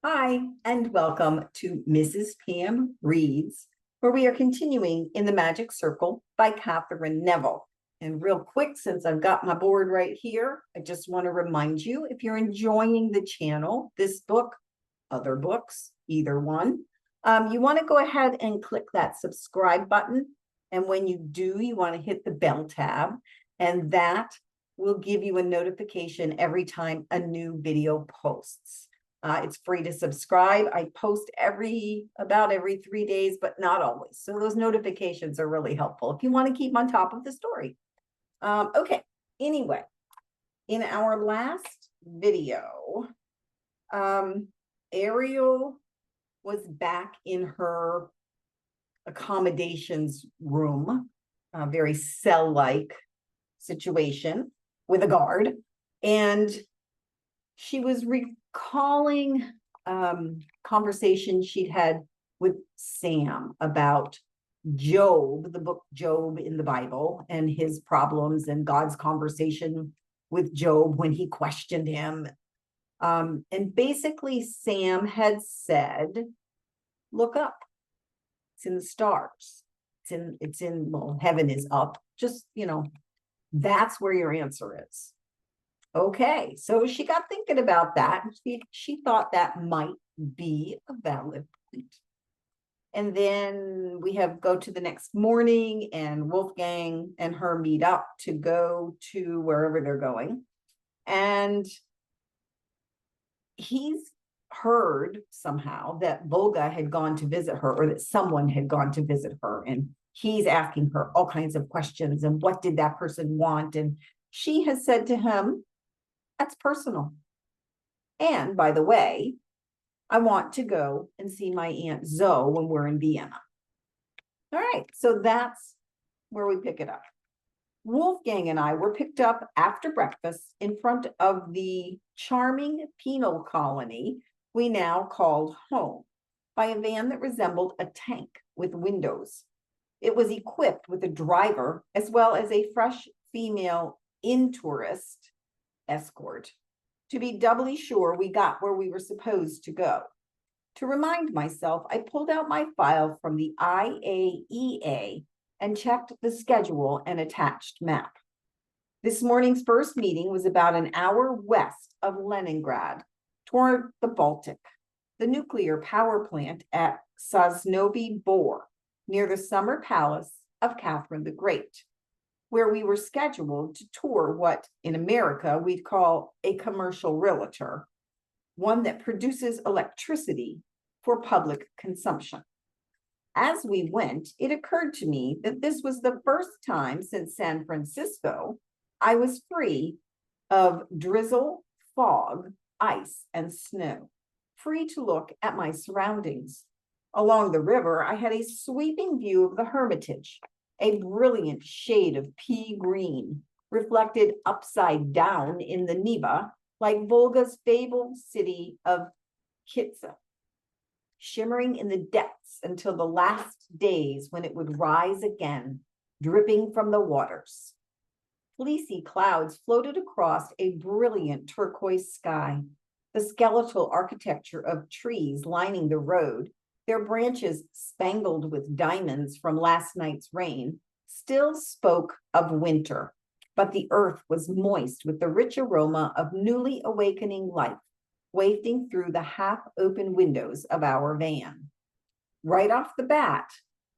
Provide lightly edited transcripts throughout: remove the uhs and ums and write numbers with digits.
Hi, and welcome to Mrs. Pam Reads, where we are continuing in the Magic Circle by Katherine Neville. And real quick, since I've got my board right here, I just want to remind you, if you're enjoying the channel, this book, other books, either one, you want to go ahead and click that subscribe button. And when you do, you want to hit the bell tab, and that will give you a notification every time a new video posts. It's free to subscribe. I post about every 3 days, but not always. So those notifications are really helpful if you want to keep on top of the story. Okay, anyway, in our last video, Ariel was back in her accommodations room, a very cell-like situation with a guard, and she was recalling conversations she'd had with Sam about Job, the book Job in the Bible, and his problems, and God's conversation with Job when he questioned him. And basically, Sam had said, look up. It's in the stars. Well, heaven is up. Just, that's where your answer is. Okay, so she got thinking about that. She thought that might be a valid point. And then we go to the next morning, and Wolfgang and her meet up to go to wherever they're going. And he's heard somehow that Volga had gone to visit her, or that someone had gone to visit her. And he's asking her all kinds of questions. And what did that person want? And she has said to him, that's personal. And by the way, I want to go and see my Aunt Zoe when we're in Vienna. All right, so that's where we pick it up. Wolfgang and I were picked up after breakfast in front of the charming penal colony we now called home by a van that resembled a tank with windows. It was equipped with a driver as well as a fresh female in-tourist escort to be doubly sure we got where we were supposed to go. To remind myself, I pulled out my file from the IAEA and checked the schedule and attached map. This morning's first meeting was about an hour west of Leningrad, toward the Baltic, the nuclear power plant at Sosnovyy Bor, near the summer palace of Catherine the Great, where we were scheduled to tour what in America we'd call a commercial realtor, one that produces electricity for public consumption. As we went, it occurred to me that this was the first time since San Francisco I was free of drizzle, fog, ice, and snow, free to look at my surroundings. Along the river, I had a sweeping view of the Hermitage, a brilliant shade of pea green, reflected upside down in the Neva, like Volga's fabled city of Kitsa, shimmering in the depths until the last days when it would rise again, dripping from the waters. Fleecy clouds floated across a brilliant turquoise sky. The skeletal architecture of trees lining the road, their branches spangled with diamonds from last night's rain, still spoke of winter, but the earth was moist with the rich aroma of newly awakening life, wafting through the half-open windows of our van. Right off the bat,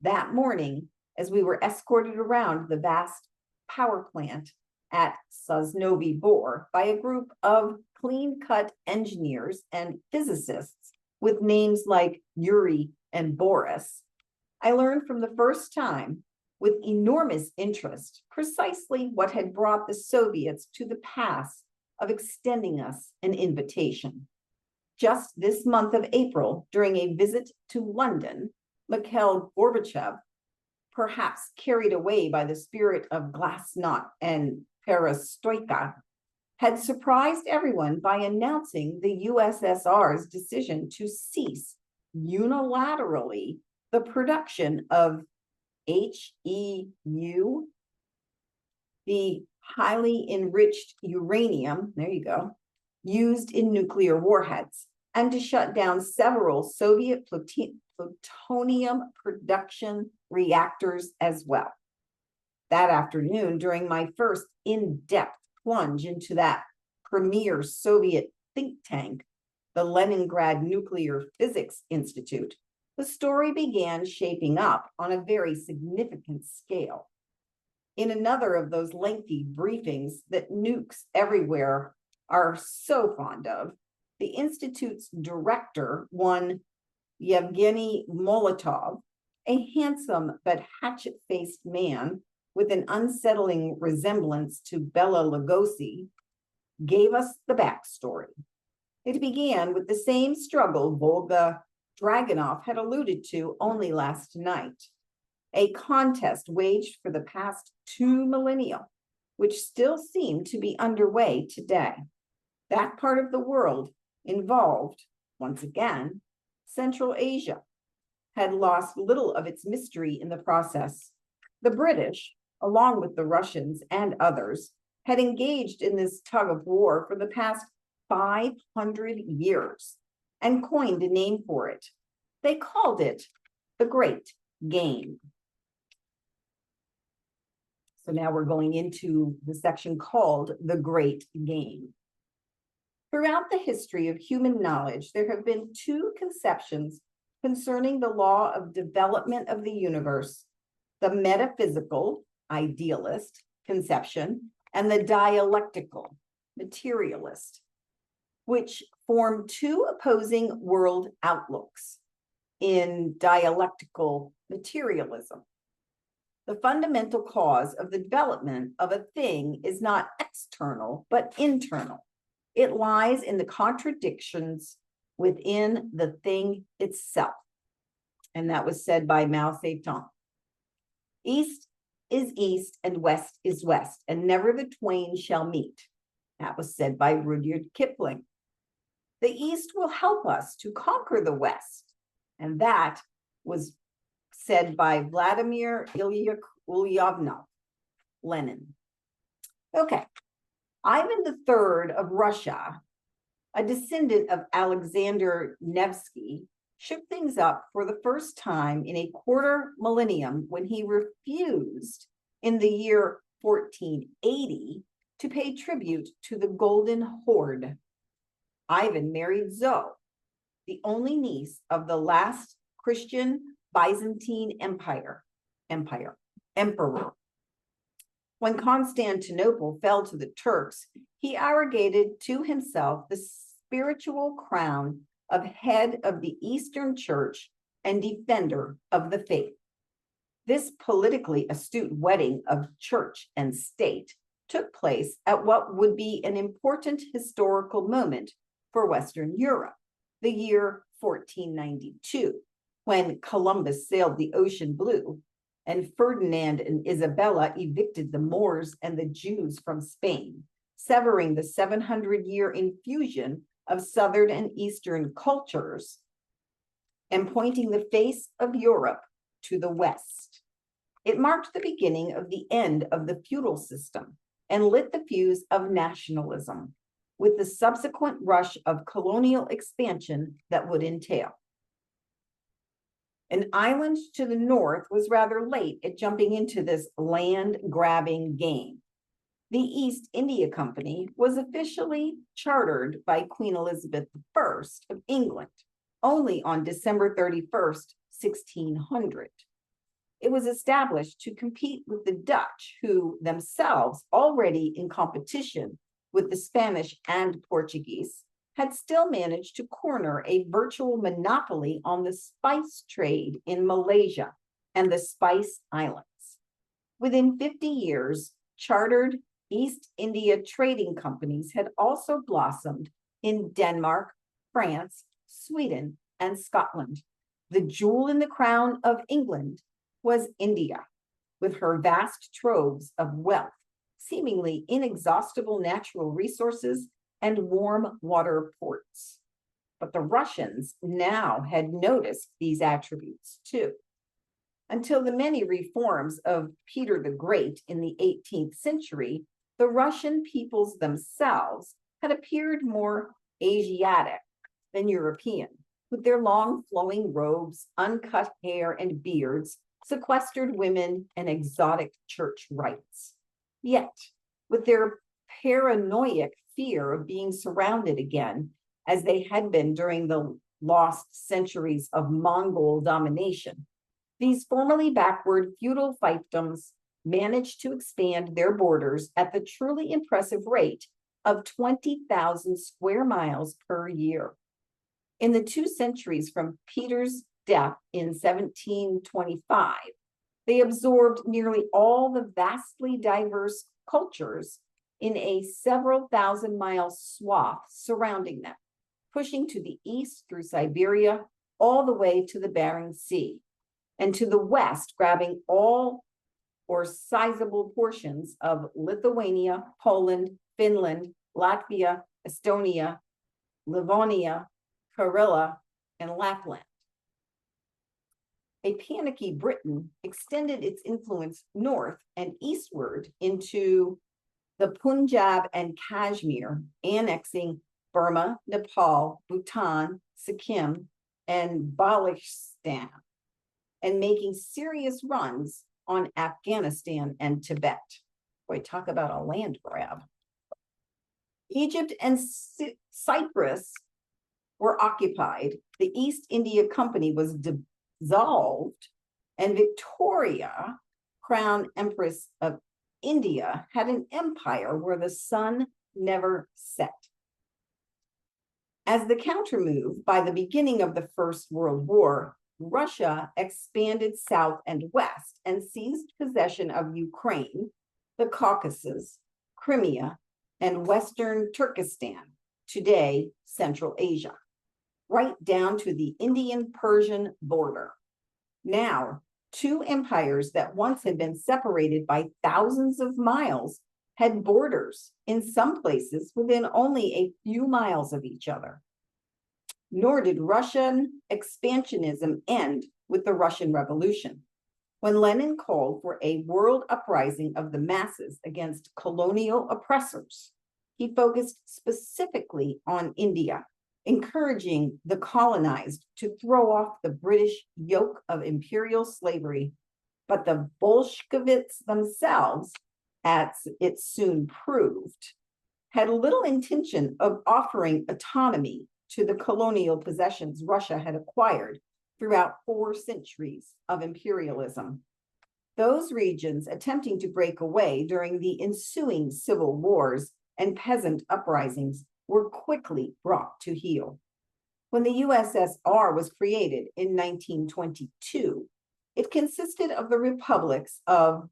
that morning, as we were escorted around the vast power plant at Sosnovyy Bor by a group of clean-cut engineers and physicists with names like Yuri and Boris, I learned from the first time, with enormous interest, precisely what had brought the Soviets to the pass of extending us an invitation. Just this month of April, during a visit to London, Mikhail Gorbachev, perhaps carried away by the spirit of glasnost and perestroika, had surprised everyone by announcing the USSR's decision to cease unilaterally the production of HEU, the highly enriched uranium, there you go, used in nuclear warheads, and to shut down several Soviet plutonium production reactors as well. That afternoon, during my first in-depth plunge into that premier Soviet think tank, the Leningrad Nuclear Physics Institute, the story began shaping up on a very significant scale. In another of those lengthy briefings that nukes everywhere are so fond of, the Institute's director, one Yevgeny Molotov, a handsome but hatchet-faced man with an unsettling resemblance to Bela Lugosi, gave us the backstory. It began with the same struggle Volga Dragunov had alluded to only last night, a contest waged for the past 2 millennia, which still seemed to be underway today. That part of the world involved, once again, Central Asia, had lost little of its mystery in the process. The British, along with the Russians and others, had engaged in this tug of war for the past 500 years and coined a name for it. They called it the Great Game. So now we're going into the section called the Great Game. Throughout the history of human knowledge, there have been 2 conceptions concerning the law of development of the universe: the metaphysical, idealist conception, and the dialectical, materialist, which form 2 opposing world outlooks in dialectical materialism. The fundamental cause of the development of a thing is not external, but internal. It lies in the contradictions within the thing itself. And that was said by Mao Zedong. East is east and west is west, and never the twain shall meet. That was said by Rudyard Kipling. The East will help us to conquer the West, and that was said by Vladimir Ilyich Ulyanov, Lenin. Okay, Ivan III of Russia, a descendant of Alexander Nevsky, shook things up for the first time in a quarter millennium when he refused in the year 1480 to pay tribute to the Golden Horde. Ivan married Zoe, the only niece of the last Christian Byzantine emperor. When Constantinople fell to the Turks, he arrogated to himself the spiritual crown of head of the Eastern Church and defender of the faith. This politically astute wedding of church and state took place at what would be an important historical moment for Western Europe, the year 1492, when Columbus sailed the ocean blue and Ferdinand and Isabella evicted the Moors and the Jews from Spain, severing the 700-year infusion of Southern and Eastern cultures and pointing the face of Europe to the West. It marked the beginning of the end of the feudal system and lit the fuse of nationalism, with the subsequent rush of colonial expansion that would entail. An island to the north was rather late at jumping into this land-grabbing game. The East India Company was officially chartered by Queen Elizabeth I of England only on December 31st, 1600. It was established to compete with the Dutch, who themselves, already in competition with the Spanish and Portuguese, had still managed to corner a virtual monopoly on the spice trade in Malaysia and the Spice Islands. Within 50 years, chartered East India trading companies had also blossomed in Denmark, France, Sweden, and Scotland. The jewel in the crown of England was India, with her vast troves of wealth, seemingly inexhaustible natural resources, and warm water ports. But the Russians now had noticed these attributes too. Until the many reforms of Peter the Great in the 18th century, the Russian peoples themselves had appeared more Asiatic than European, with their long flowing robes, uncut hair, and beards, sequestered women, and exotic church rites. Yet, with their paranoid fear of being surrounded again, as they had been during the lost centuries of Mongol domination, these formerly backward feudal fiefdoms managed to expand their borders at the truly impressive rate of 20,000 square miles per year. In the 2 centuries from Peter's death in 1725, they absorbed nearly all the vastly diverse cultures in a several thousand-mile swath surrounding them, pushing to the east through Siberia all the way to the Bering Sea, and to the west, grabbing all or sizable portions of Lithuania, Poland, Finland, Latvia, Estonia, Livonia, Karelia, and Lapland. A panicky Britain extended its influence north and eastward into the Punjab and Kashmir, annexing Burma, Nepal, Bhutan, Sikkim, and Balochistan, and making serious runs on Afghanistan and Tibet. Boy, talk about a land grab. Egypt and Cyprus were occupied. The East India Company was dissolved, and Victoria, Crown Empress of India, had an empire where the sun never set. As the countermove, by the beginning of the First World War, Russia expanded south and west and seized possession of Ukraine, the Caucasus, Crimea, and Western Turkestan, today Central Asia, right down to the Indian-Persian border. Now, 2 empires that once had been separated by thousands of miles had borders, in some places within only a few miles of each other. Nor did Russian expansionism end with the Russian Revolution. When Lenin called for a world uprising of the masses against colonial oppressors, he focused specifically on India, encouraging the colonized to throw off the British yoke of imperial slavery. But the Bolsheviks themselves, as it soon proved, had little intention of offering autonomy to the colonial possessions Russia had acquired throughout 4 centuries of imperialism. Those regions attempting to break away during the ensuing civil wars and peasant uprisings were quickly brought to heel. When the USSR was created in 1922, it consisted of the republics of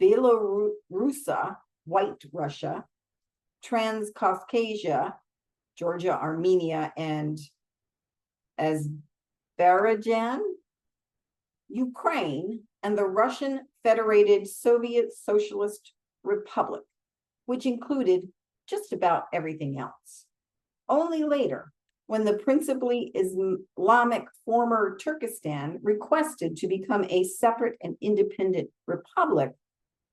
Belarusia, White Russia, Transcaucasia, Georgia, Armenia, and Azerbaijan, Ukraine, and the Russian Federated Soviet Socialist Republic, which included just about everything else. Only later, when the principally Islamic former Turkestan requested to become a separate and independent republic,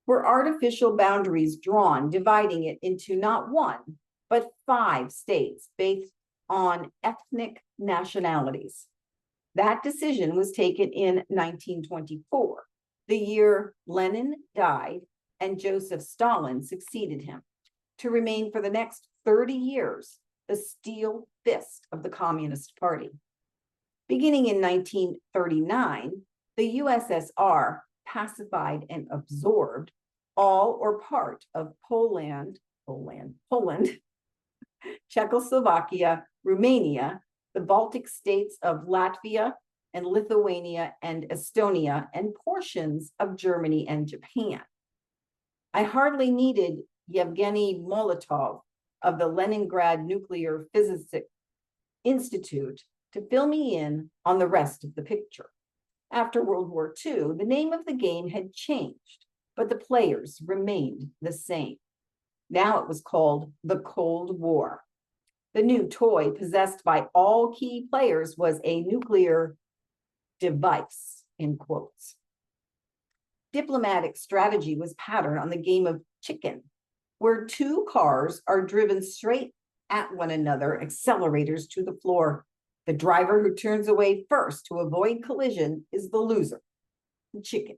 were artificial boundaries drawn, dividing it into not 1, but 5 states based on ethnic nationalities. That decision was taken in 1924, the year Lenin died and Joseph Stalin succeeded him, to remain for the next 30 years the steel fist of the Communist Party. Beginning in 1939, the USSR pacified and absorbed all or part of Poland, Czechoslovakia, Romania, the Baltic states of Latvia and Lithuania and Estonia, and portions of Germany and Japan. I hardly needed Yevgeny Molotov of the Leningrad Nuclear Physics Institute to fill me in on the rest of the picture. After World War II, the name of the game had changed, but the players remained the same. Now it was called the Cold War. The new toy possessed by all key players was a nuclear device, in quotes. Diplomatic strategy was patterned on the game of chicken, where 2 cars are driven straight at one another, accelerators to the floor. The driver who turns away first to avoid collision is the loser, the chicken.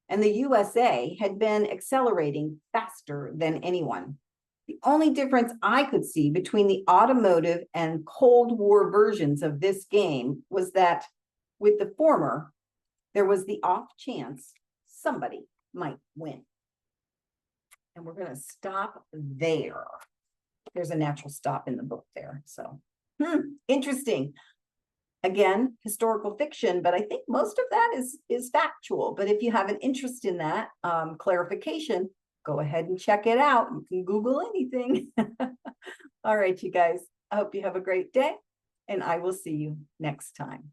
And the USA had been accelerating faster than anyone. The only difference I could see between the automotive and Cold War versions of this game was that with the former, there was the off chance somebody might win. And we're going to stop there. There's a natural stop in the book there. So, interesting. Again, historical fiction, but I think most of that is factual. But if you have an interest in that clarification, go ahead and check it out. You can Google anything. All right, you guys. I hope you have a great day, and I will see you next time.